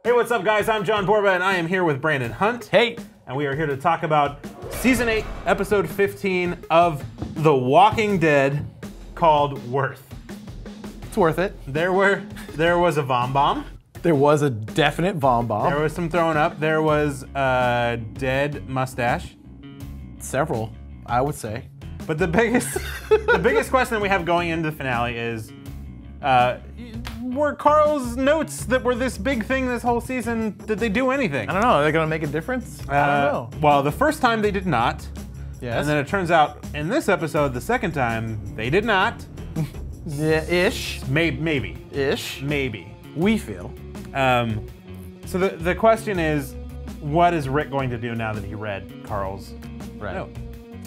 Hey, what's up, guys? I'm John Borba, and I am here with Brandon Hunt. Hey. And we are here to talk about Season 8, Episode 15 of The Walking Dead, called Worth. It's worth it. There was a vom bomb. There was a definite vom bomb. There was some throwing up. There was a dead mustache. Several, I would say. But the biggest question that we have going into the finale is, were Carl's notes that were this big thing this whole season, did they do anything? I don't know, are they gonna make a difference? I don't know. Well, the first time they did not. Yes. And then it turns out in this episode, the second time, they did not. Yeah, ish. Maybe. Ish. Maybe. We feel. So the question is, what is Rick going to do now that he read Carl's note?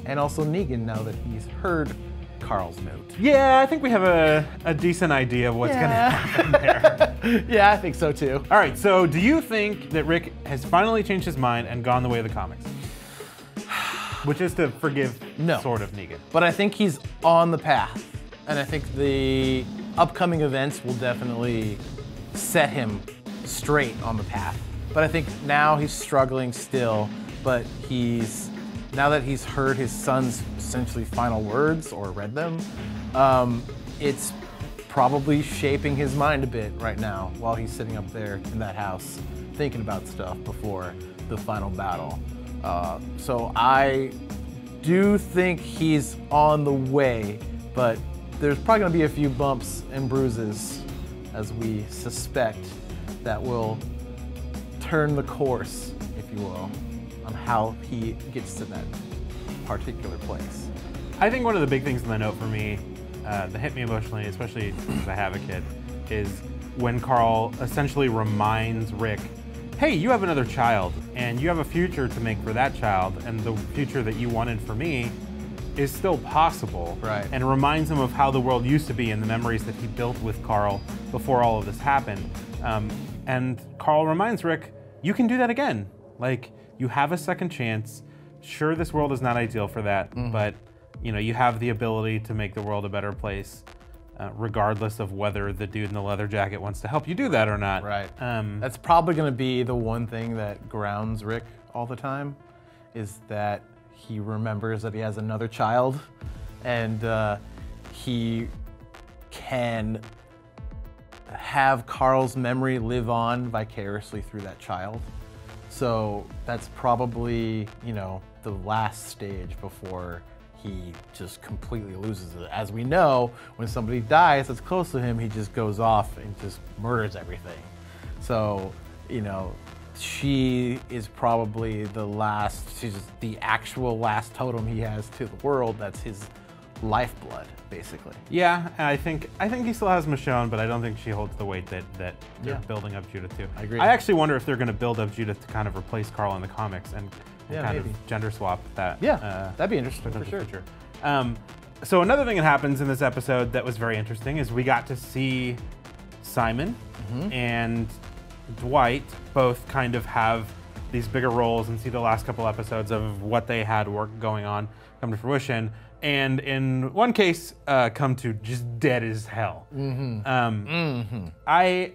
And also Negan, now that he's heard Carl's note. Yeah, I think we have a decent idea of what's gonna happen there. Yeah, I think so too. All right, so do you think that Rick has finally changed his mind and gone the way of the comics? Which is to forgive sort of Negan. But I think he's on the path. And I think the upcoming events will definitely set him straight on the path. But I think now he's struggling still, but now that he's heard his son's essentially final words or read them, it's probably shaping his mind a bit right now while he's sitting up there in that house thinking about stuff before the final battle. So I do think he's on the way, but there's probably gonna be a few bumps and bruises, as we suspect, that will turn the course, if you will, on how he gets to that particular place. I think one of the big things in the note for me that hit me emotionally, especially because I have a kid, is when Carl essentially reminds Rick, hey, you have another child, and you have a future to make for that child, and the future that you wanted for me is still possible. Right. And reminds him of how the world used to be and the memories that he built with Carl before all of this happened. And Carl reminds Rick, you can do that again. Like, you have a second chance. Sure, this world is not ideal for that, but you have the ability to make the world a better place, regardless of whether the dude in the leather jacket wants to help you do that or not. Right. That's probably going to be the one thing that grounds Rick all the time, is that he remembers that he has another child, and he can have Carl's memory live on vicariously through that child. So that's probably, the last stage before he just completely loses it. As we know, when somebody dies that's close to him, he just goes off and just murders everything. So, she is probably she's the actual last totem he has to the world. That's his lifeblood, basically. Yeah, and I think he still has Michonne, but I don't think she holds the weight that they're building up Judith to. I agree. I actually wonder if they're going to build up Judith to kind of replace Carl in the comics and kind maybe. of gender swap that. Yeah, that'd be interesting for sure. Future. So another thing that happens in this episode that was very interesting is we got to see Simon and Dwight both kind of have these bigger roles and see the last couple episodes of what they had going on come to fruition. And in one case, come to just dead as hell. I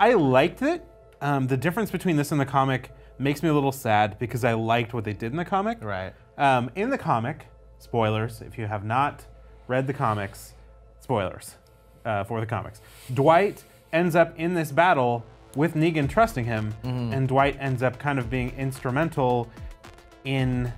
liked it. The difference between this and the comic makes me a little sad because I liked what they did in the comic. Right. In the comic, spoilers, if you have not read the comics, spoilers for the comics. Dwight ends up in this battle with Negan trusting him, and Dwight ends up kind of being instrumental in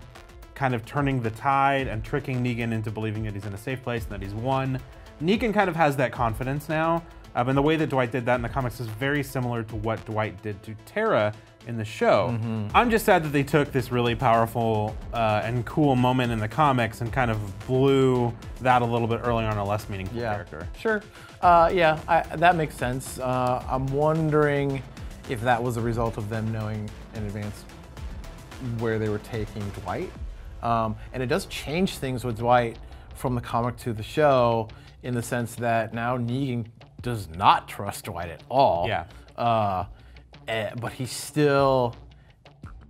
kind of turning the tide and tricking Negan into believing that he's in a safe place and that he's won. Negan kind of has that confidence now, and the way that Dwight did that in the comics is very similar to what Dwight did to Tara in the show. I'm just sad that they took this really powerful and cool moment in the comics and kind of blew that a little bit early on a less meaningful character. Sure. That makes sense. I'm wondering if that was a result of them knowing in advance where they were taking Dwight. And it does change things with Dwight from the comic to the show in the sense that now Negan does not trust Dwight at all. Yeah. But he still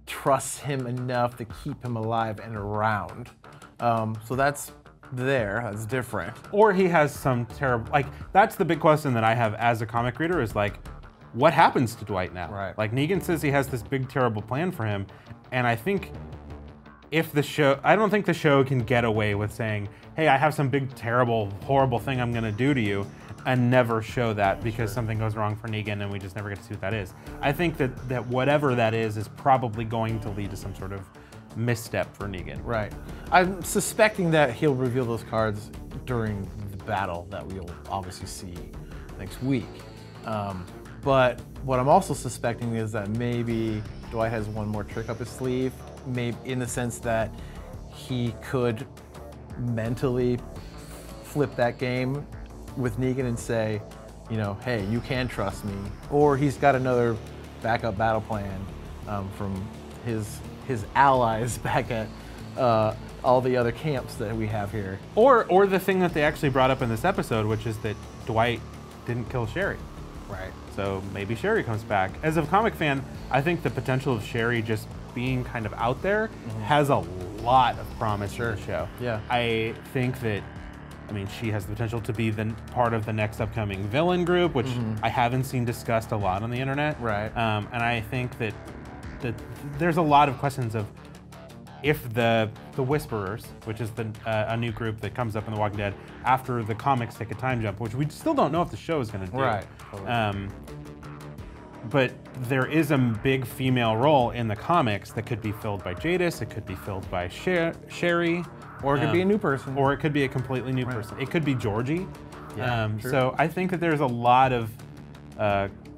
trusts him enough to keep him alive and around. So that's different. Or he has some terrible, like, that's the big question that I have as a comic reader is like, what happens to Dwight now? Right. Like Negan says he has this big, terrible plan for him. And I think I don't think the show can get away with saying, hey, I have some big, terrible, horrible thing I'm gonna do to you, and never show that because something goes wrong for Negan and we just never get to see what that is. I think that whatever that is probably going to lead to some sort of misstep for Negan. Right. I'm suspecting that he'll reveal those cards during the battle that we'll obviously see next week. But what I'm also suspecting is that maybe Dwight has one more trick up his sleeve, maybe in the sense that he could mentally flip that game with Negan and say, you know, hey, you can trust me. Or he's got another backup battle plan from his allies back at all the other camps that we have here. Or the thing that they actually brought up in this episode, which is that Dwight didn't kill Sherry. Right. So maybe Sherry comes back. As a comic fan, I think the potential of Sherry just being kind of out there has a lot of promise for the show. Yeah. I think that, I mean, she has the potential to be the part of the next upcoming villain group, which I haven't seen discussed a lot on the internet. Right. And I think that there's a lot of questions of if the Whisperers, which is a new group that comes up in The Walking Dead after the comics take a time jump, which we still don't know if the show is going to do. Right. Totally. But there is a big female role in the comics that could be filled by Jadis, it could be filled by Sherry. Or it could be a new person. Or it could be a completely new person. It could be Georgie. Yeah, true. So I think that there's a lot of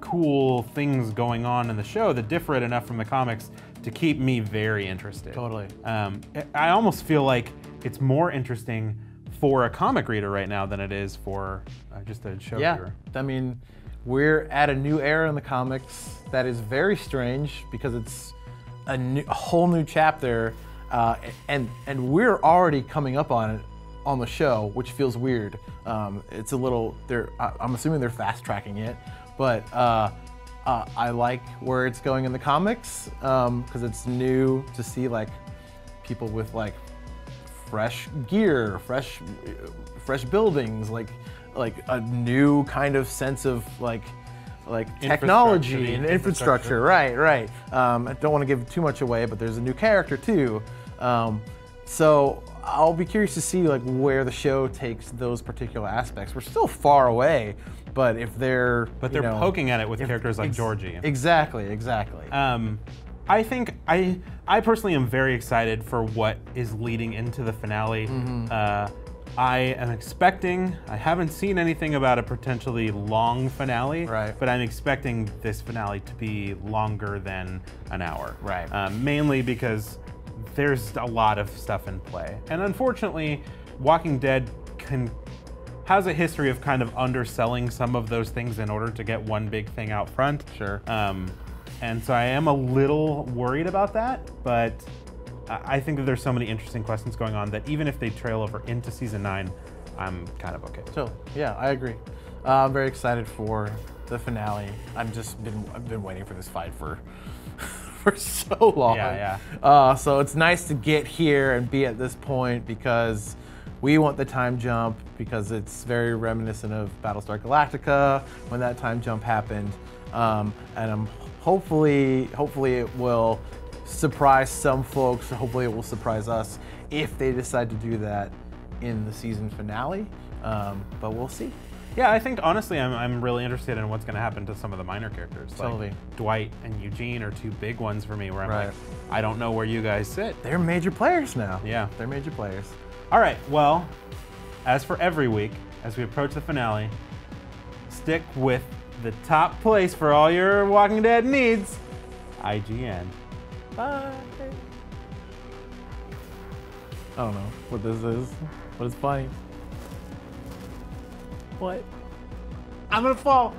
cool things going on in the show that differ it enough from the comics to keep me very interested. Totally. I almost feel like it's more interesting for a comic reader right now than it is for just a show viewer. I mean, we're at a new era in the comics that is very strange because it's a whole new chapter, and we're already coming up on it on the show, which feels weird. It's a little, I'm assuming they're fast tracking it, but I like where it's going in the comics because it's new to see like people with like fresh gear, fresh buildings, like a new kind of sense of like technology and infrastructure. Right. I don't want to give too much away, but there's a new character too. So I'll be curious to see like where the show takes those particular aspects. We're still far away, but if they're poking at it with characters like Georgie. Exactly. I think I personally am very excited for what is leading into the finale. I am expecting, I haven't seen anything about a potentially long finale, but I'm expecting this finale to be longer than an hour. Mainly because there's a lot of stuff in play. And unfortunately, Walking Dead has a history of kind of underselling some of those things in order to get one big thing out front. And so I am a little worried about that, but I think that there's so many interesting questions going on that even if they trail over into season 9, I'm kind of okay. So yeah, I agree. I'm very excited for the finale. I've been waiting for this fight for so long. So it's nice to get here and be at this point because we want the time jump because it's very reminiscent of Battlestar Galactica when that time jump happened. And hopefully it will surprise some folks. Hopefully it will surprise us if they decide to do that in the season finale. But we'll see. Yeah, I think honestly I'm really interested in what's going to happen to some of the minor characters. Totally. Like Dwight and Eugene are two big ones for me where I'm like, I don't know where you guys sit. They're major players now. Yeah. They're major players. All right, well, as for every week, as we approach the finale, stick with the top place for all your Walking Dead needs, IGN. Bye. I don't know what this is, but it's funny. What? I'm gonna fall.